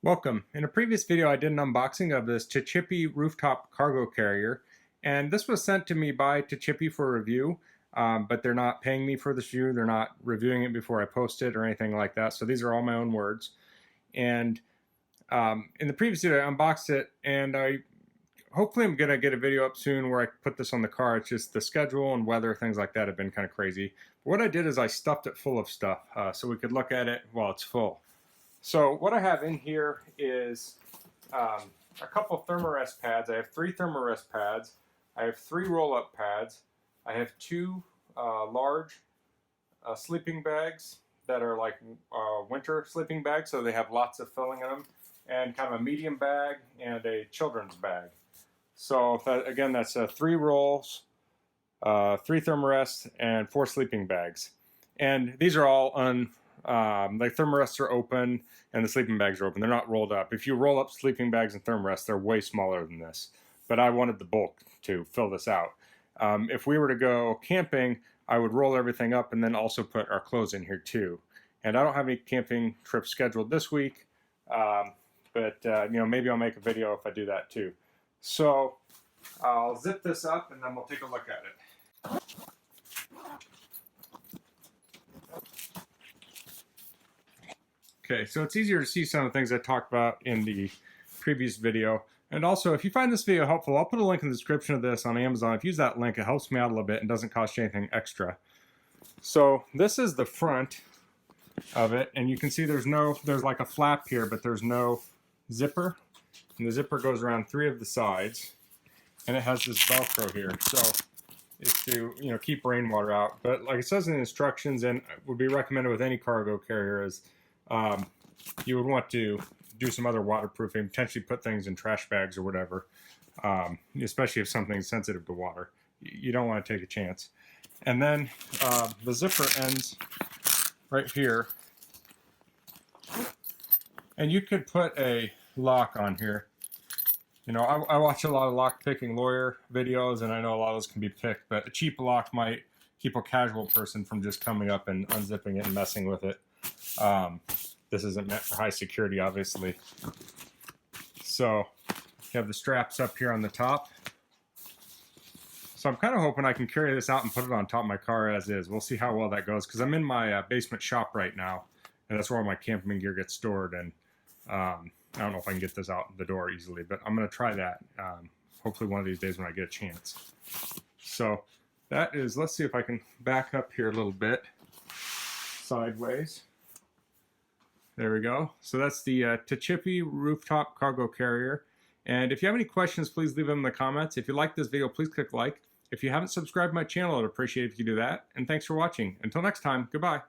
Welcome. In a previous video I did an unboxing of this Tchipie rooftop cargo carrier, and this was sent to me by Tchipie for review, but they're not paying me for this review. They're not reviewing it before I post it or anything like that, so these are all my own words. And in the previous video I unboxed it, and hopefully I'm going to get a video up soon where I put this on the car. It's just the schedule and weather, things like that have been kind of crazy. But what I did is I stuffed it full of stuff so we could look at it while it's full. So what I have in here is a couple thermarest pads. I have 3 thermarest pads. I have 3 roll-up pads. I have 2 large sleeping bags that are like winter sleeping bags, so they have lots of filling in them, and kind of a medium bag and a children's bag. So again, that's 3 rolls, 3 thermarests, and 4 sleeping bags. And these are all the thermarests are open and the sleeping bags are open. They're not rolled up. If you roll up sleeping bags and thermarests, they're way smaller than this. But I wanted the bulk to fill this out. If we were to go camping, I would roll everything up and then also put our clothes in here too. And I don't have any camping trips scheduled this week, but maybe I'll make a video if I do that too. So I'll zip this up and then we'll take a look at it. Okay, so it's easier to see some of the things I talked about in the previous video. And also, if you find this video helpful, I'll put a link in the description of this on Amazon. If you use that link, it helps me out a little bit and doesn't cost you anything extra. So this is the front of it, and you can see there's like a flap here, but there's no zipper. And the zipper goes around 3 of the sides, and it has this Velcro here. So it's to keep rainwater out. But like it says in the instructions, and would be recommended with any cargo carrier, is you would want to do some other waterproofing, potentially put things in trash bags or whatever, especially if something's sensitive to water. You don't want to take a chance. And then the zipper ends right here. And you could put a lock on here. I watch a lot of lock-picking lawyer videos, and I know a lot of those can be picked, but a cheap lock might keep a casual person from just coming up and unzipping it and messing with it. This isn't meant for high security, obviously. So you have the straps up here on the top. So I'm kind of hoping I can carry this out and put it on top of my car as is. We'll see how well that goes, because I'm in my basement shop right now, and that's where all my camping gear gets stored. And I don't know if I can get this out the door easily, but I'm going to try that. Hopefully one of these days when I get a chance. So that is, let's see if I can back up here a little bit sideways. There we go. So that's the Tchipie rooftop cargo carrier. And if you have any questions, please leave them in the comments. If you like this video, please click like. If you haven't subscribed to my channel, I'd appreciate it if you do that. And thanks for watching. Until next time, goodbye.